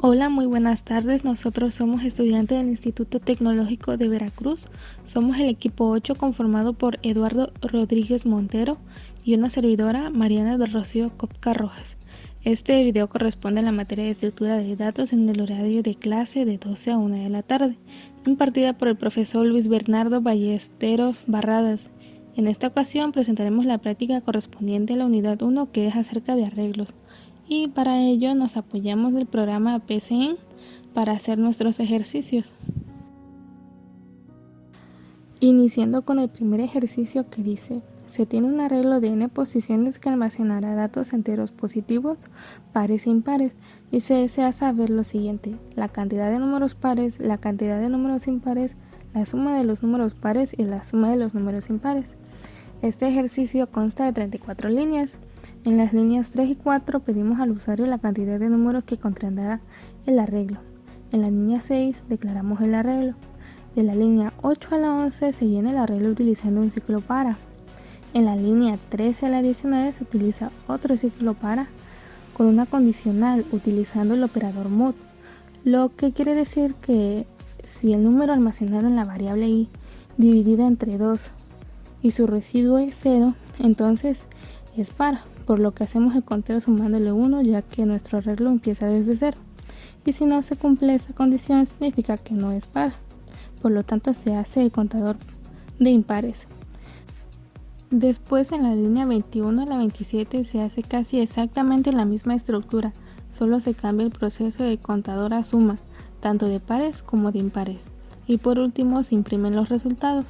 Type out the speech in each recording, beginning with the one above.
Hola, muy buenas tardes. Nosotros somos estudiantes del Instituto Tecnológico de Veracruz. Somos el equipo 8 conformado por Eduardo Rodríguez Montero y una servidora, Mariana del Rocío Copca Rojas. Este video corresponde a la materia de estructura de datos en el horario de clase de 12 a 1 de la tarde, impartida por el profesor Luis Bernardo Ballesteros Barradas. En esta ocasión presentaremos la práctica correspondiente a la unidad 1, que es acerca de arreglos, y para ello nos apoyamos del programa PCN para hacer nuestros ejercicios. Iniciando con el primer ejercicio, que dice: se tiene un arreglo de n posiciones que almacenará datos enteros positivos, pares e impares, y se desea saber lo siguiente: la cantidad de números pares, la cantidad de números impares, la suma de los números pares y la suma de los números impares. Este ejercicio consta de 34 líneas. En las líneas 3 y 4 pedimos al usuario la cantidad de números que contendrá el arreglo. En la línea 6 declaramos el arreglo. De la línea 8 a la 11 se llena el arreglo utilizando un ciclo para. En la línea 13 a la 19 se utiliza otro ciclo para con una condicional utilizando el operador mod, lo que quiere decir que si el número almacenado en la variable i dividida entre 2 y su residuo es 0, entonces es par, por lo que hacemos el conteo sumándole 1, ya que nuestro arreglo empieza desde 0. Y si no se cumple esa condición, significa que no es par. Por lo tanto, se hace el contador de impares. Después, en la línea 21 a la 27 se hace casi exactamente la misma estructura, solo se cambia el proceso de contador a suma, tanto de pares como de impares. Y por último, se imprimen los resultados.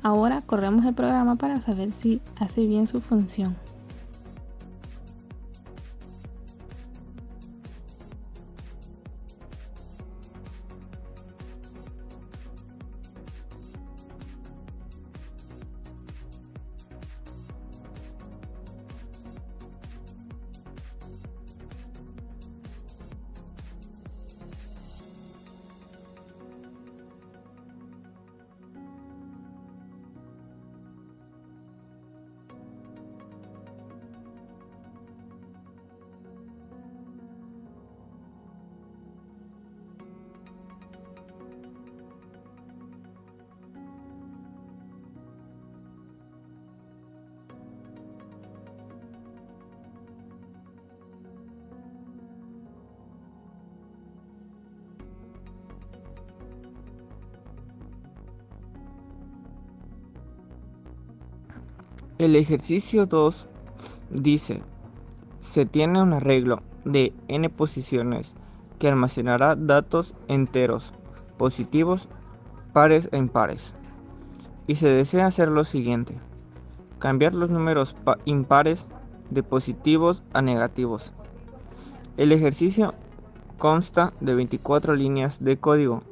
Ahora corremos el programa para saber si hace bien su función. El ejercicio 2 dice: se tiene un arreglo de n posiciones que almacenará datos enteros, positivos, pares e impares. Y se desea hacer lo siguiente: cambiar los números impares de positivos a negativos. El ejercicio consta de 24 líneas de código.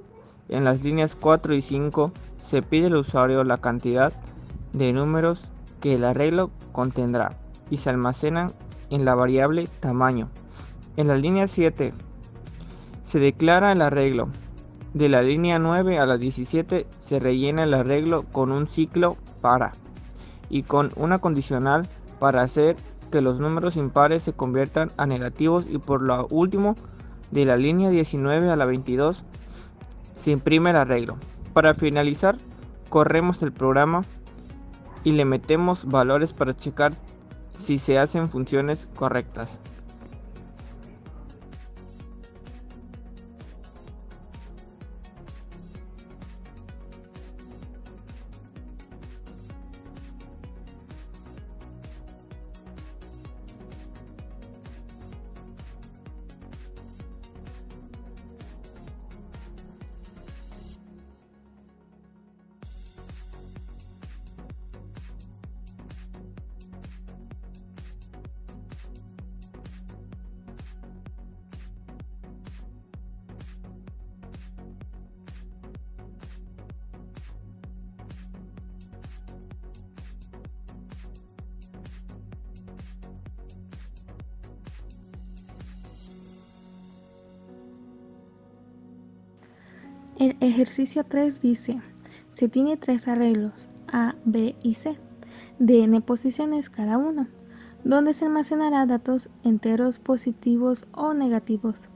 En las líneas 4 y 5 se pide al usuario la cantidad de números que el arreglo contendrá y se almacenan en la variable tamaño. En la línea 7 se declara el arreglo. De la línea 9 a la 17 se rellena el arreglo con un ciclo para y con una condicional para hacer que los números impares se conviertan a negativos, y por lo último, de la línea 19 a la 22 se imprime el arreglo. Para finalizar, corremos el programa y le metemos valores para checar si se hacen funciones correctas. El ejercicio 3 dice: se tiene 3 arreglos, A, B y C, de n posiciones cada uno, donde se almacenará datos enteros positivos o negativos.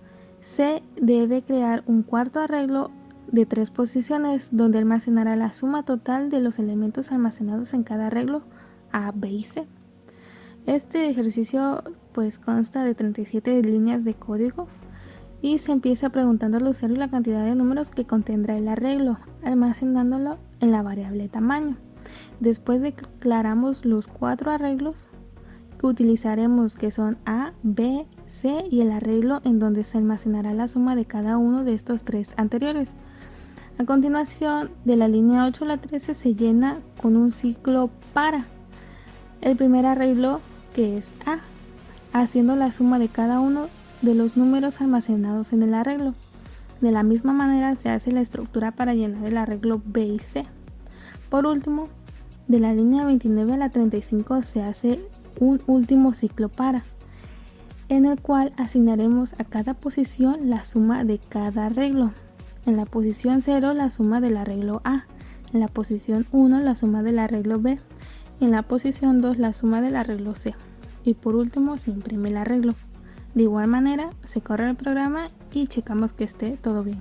se debe crear un cuarto arreglo de 3 posiciones donde almacenará la suma total de los elementos almacenados en cada arreglo A, B y C. Este ejercicio pues consta de 37 líneas de código y se empieza preguntando al usuario la cantidad de números que contendrá el arreglo, almacenándolo en la variable tamaño. Después declaramos los 4 arreglos que utilizaremos, que son A, B, C y el arreglo en donde se almacenará la suma de cada uno de estos 3 anteriores. A continuación, de la línea 8 a la 13 se llena con un ciclo para el primer arreglo, que es A, haciendo la suma de cada uno de los números almacenados en el arreglo. De la misma manera se hace la estructura para llenar el arreglo B y C. Por último, de la línea 29 a la 35 se hace un último ciclo para, en el cual asignaremos a cada posición la suma de cada arreglo. En la posición 0 la suma del arreglo A, en la posición 1 la suma del arreglo B, en la posición 2 la suma del arreglo C, y por último se imprime el arreglo. De igual manera se corre el programa y checamos que esté todo bien.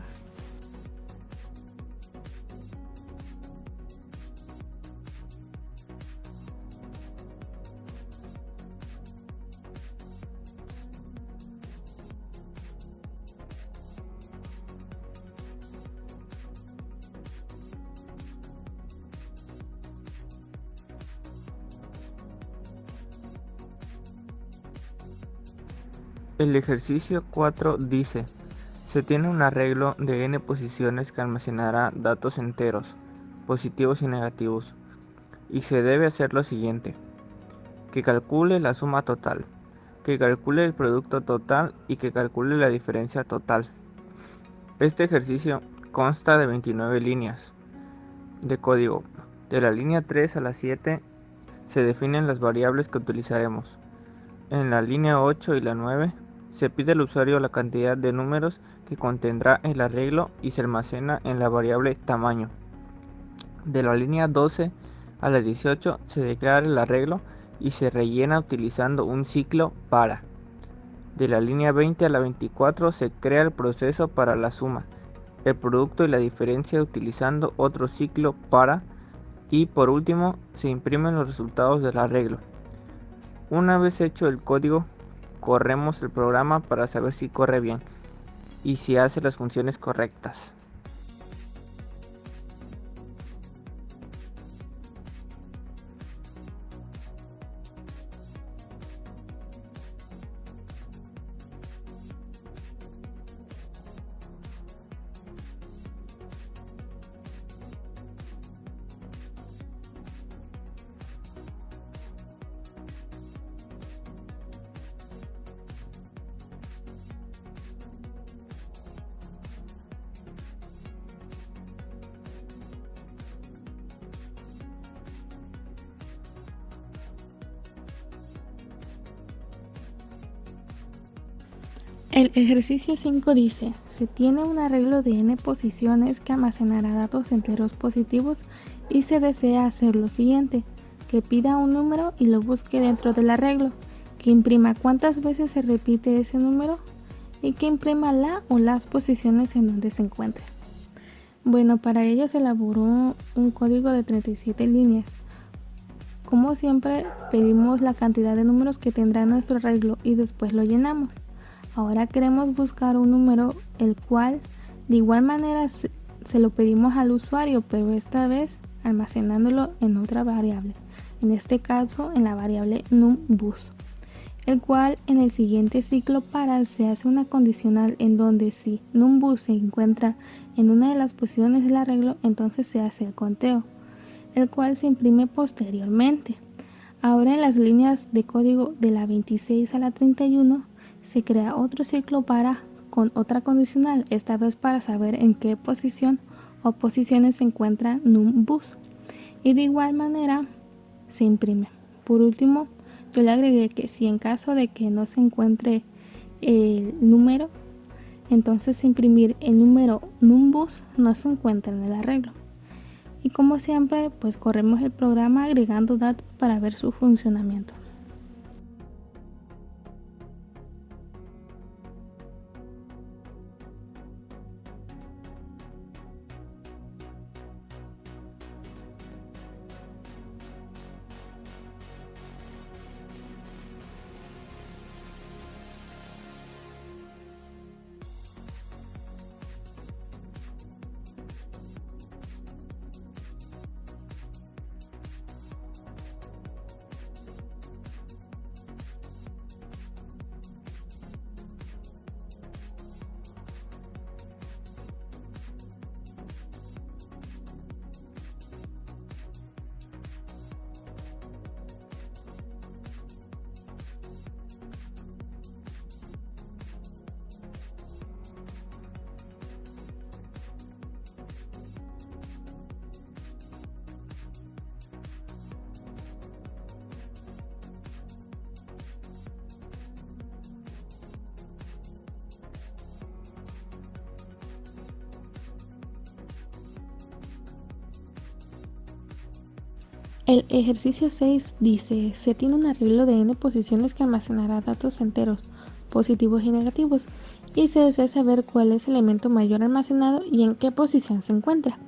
El ejercicio 4 dice, se tiene un arreglo de n posiciones que almacenará datos enteros, positivos y negativos, y se debe hacer lo siguiente: que calcule la suma total, que calcule el producto total y que calcule la diferencia total. Este ejercicio consta de 29 líneas de código. De la línea 3 a la 7 se definen las variables que utilizaremos. En la línea 8 y la 9 se pide al usuario la cantidad de números que contendrá el arreglo y se almacena en la variable tamaño. De la línea 12 a la 18 se declara el arreglo y se rellena utilizando un ciclo para. De la línea 20 a la 24 se crea el proceso para la suma, el producto y la diferencia utilizando otro ciclo para, y por último se imprimen los resultados del arreglo. Una vez hecho el código, corremos el programa para saber si corre bien y si hace las funciones correctas. El ejercicio 5 dice, se tiene un arreglo de n posiciones que almacenará datos enteros positivos y se desea hacer lo siguiente: que pida un número y lo busque dentro del arreglo, que imprima cuántas veces se repite ese número y que imprima la o las posiciones en donde se encuentre. Bueno, para ello se elaboró un código de 37 líneas. Como siempre, pedimos la cantidad de números que tendrá nuestro arreglo y después lo llenamos. Ahora queremos buscar un número, el cual de igual manera se lo pedimos al usuario, pero esta vez almacenándolo en otra variable, en este caso en la variable numbus, el cual en el siguiente ciclo para se hace una condicional en donde si numbus se encuentra en una de las posiciones del arreglo, entonces se hace el conteo, el cual se imprime posteriormente. Ahora en las líneas de código de la 26 a la 31 se crea otro ciclo para con otra condicional, esta vez para saber en qué posición o posiciones se encuentra numbus, y de igual manera se imprime. Por último, yo le agregué que si en caso de que no se encuentre el número, entonces imprimir el número numbus no se encuentra en el arreglo. Y como siempre, pues corremos el programa agregando datos para ver su funcionamiento. El ejercicio 6 dice, se tiene un arreglo de n posiciones que almacenará datos enteros, positivos y negativos, y se desea saber cuál es el elemento mayor almacenado y en qué posición se encuentra.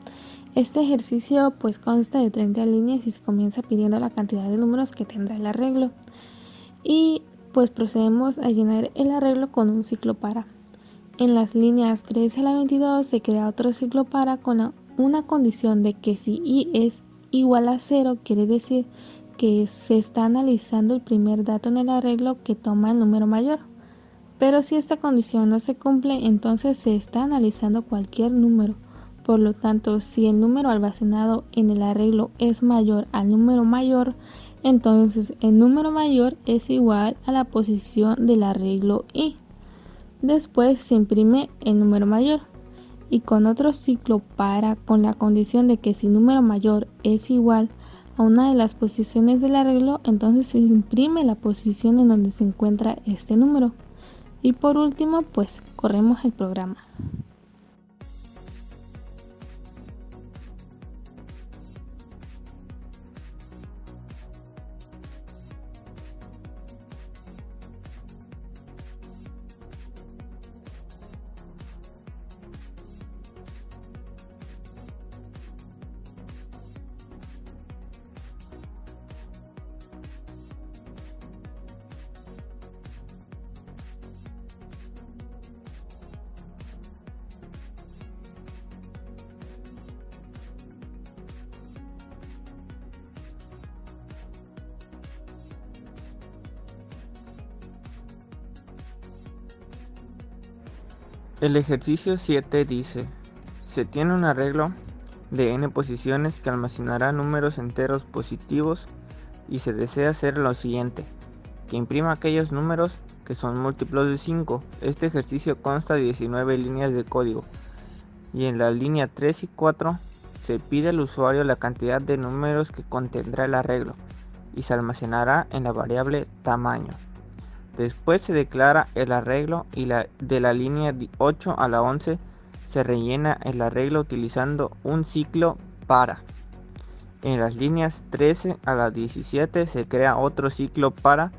Este ejercicio pues consta de 30 líneas y se comienza pidiendo la cantidad de números que tendrá el arreglo. Y pues procedemos a llenar el arreglo con un ciclo para. En las líneas 13 a la 22 se crea otro ciclo para con una condición de que si i es igual a 0, quiere decir que se está analizando el primer dato en el arreglo que toma el número mayor. Pero si esta condición no se cumple, entonces se está analizando cualquier número. Por lo tanto, si el número almacenado en el arreglo es mayor al número mayor, entonces el número mayor es igual a la posición del arreglo i. Después se imprime el número mayor y con otro ciclo para con la condición de que si número mayor es igual a una de las posiciones del arreglo, entonces se imprime la posición en donde se encuentra este número. Y por último, pues corremos el programa. El ejercicio 7 dice, se tiene un arreglo de n posiciones que almacenará números enteros positivos y se desea hacer lo siguiente, que imprima aquellos números que son múltiplos de 5. Este ejercicio consta de 19 líneas de código y en la línea 3 y 4 se pide al usuario la cantidad de números que contendrá el arreglo y se almacenará en la variable tamaño. Después se declara el arreglo y de la línea 8 a la 11 se rellena el arreglo utilizando un ciclo para. En las líneas 13 a la 17 se crea otro ciclo para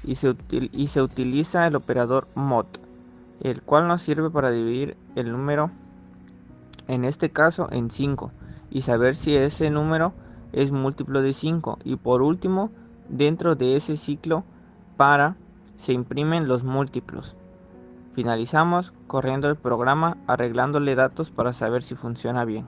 y se utiliza el operador mod, el cual nos sirve para dividir el número, en este caso en 5, y saber si ese número es múltiplo de 5. Y por último, dentro de ese ciclo para se imprimen los múltiplos. Finalizamos corriendo el programa, arreglándole datos para saber si funciona bien.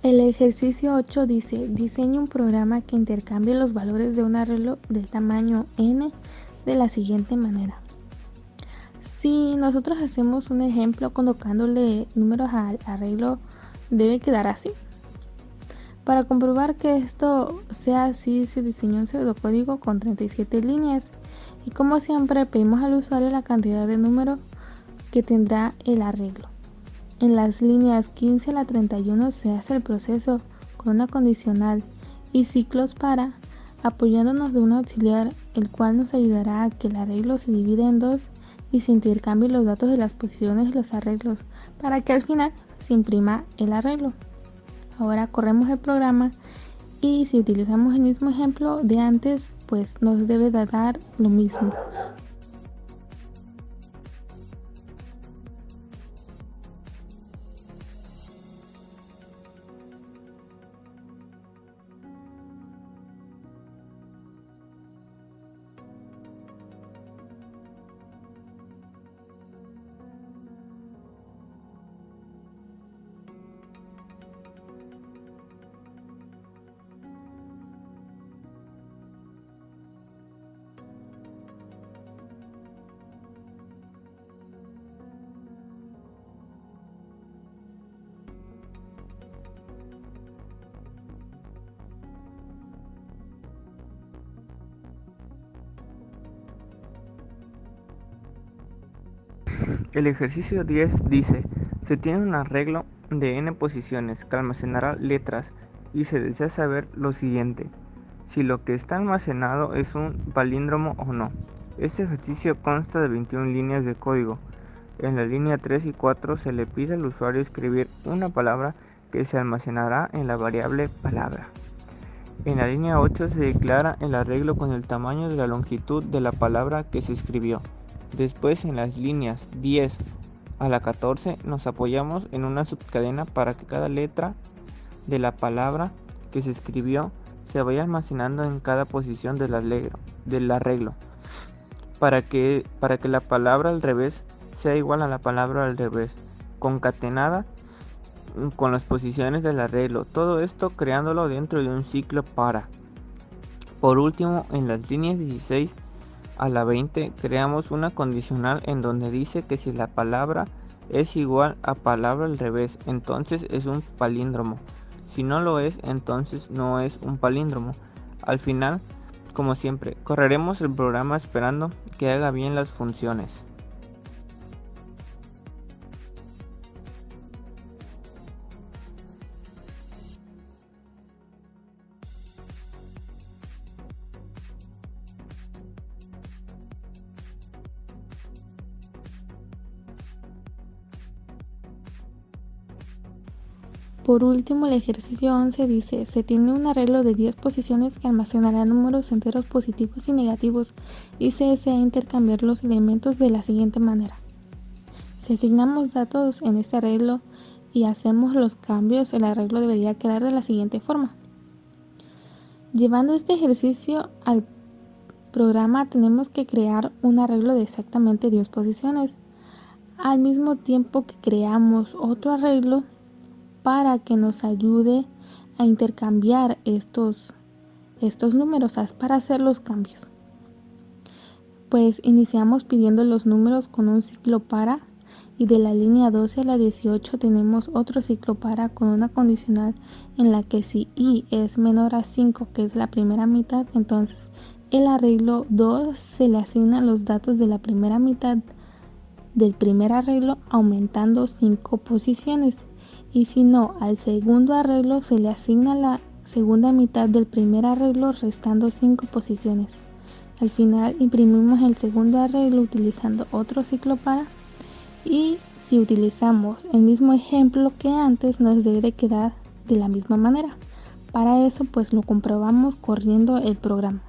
El ejercicio 8 dice, diseña un programa que intercambie los valores de un arreglo del tamaño n de la siguiente manera. Si nosotros hacemos un ejemplo colocándole números al arreglo, debe quedar así. Para comprobar que esto sea así, se diseñó un pseudocódigo con 37 líneas y como siempre pedimos al usuario la cantidad de números que tendrá el arreglo. En las líneas 15 a la 31 se hace el proceso con una condicional y ciclos para, apoyándonos de un auxiliar, el cual nos ayudará a que el arreglo se divida en dos y se intercambien los datos de las posiciones de los arreglos para que al final se imprima el arreglo. Ahora corremos el programa y si utilizamos el mismo ejemplo de antes, pues nos debe de dar lo mismo. El ejercicio 10 dice, se tiene un arreglo de n posiciones que almacenará letras y se desea saber lo siguiente, si lo que está almacenado es un palíndromo o no. Este ejercicio consta de 21 líneas de código. En la línea 3 y 4 se le pide al usuario escribir una palabra que se almacenará en la variable palabra. En la línea 8 se declara el arreglo con el tamaño de la longitud de la palabra que se escribió. Después, en las líneas 10 a la 14 nos apoyamos en una subcadena para que cada letra de la palabra que se escribió se vaya almacenando en cada posición del arreglo para que la palabra al revés sea igual a la palabra al revés, concatenada con las posiciones del arreglo, todo esto creándolo dentro de un ciclo para. Por último, en las líneas 16 a la 20 creamos una condicional en donde dice que si la palabra es igual a palabra al revés, entonces es un palíndromo. Si no lo es, entonces no es un palíndromo. Al final, como siempre, correremos el programa esperando que haga bien las funciones. Por último, el ejercicio 11 dice, se tiene un arreglo de 10 posiciones que almacenará números enteros positivos y negativos y se desea intercambiar los elementos de la siguiente manera. Si asignamos datos en este arreglo y hacemos los cambios, el arreglo debería quedar de la siguiente forma. Llevando este ejercicio al programa tenemos que crear un arreglo de exactamente 10 posiciones, al mismo tiempo que creamos otro arreglo para que nos ayude a intercambiar estos números, para hacer los cambios. Pues iniciamos pidiendo los números con un ciclo para y de la línea 12 a la 18 tenemos otro ciclo para con una condicional en la que si i es menor a 5, que es la primera mitad, entonces el arreglo 2 se le asignan los datos de la primera mitad del primer arreglo aumentando 5 posiciones. Y si no, al segundo arreglo se le asigna la segunda mitad del primer arreglo restando 5 posiciones. Al final imprimimos el segundo arreglo utilizando otro ciclo para y si utilizamos el mismo ejemplo que antes nos debe de quedar de la misma manera. Para eso pues lo comprobamos corriendo el programa.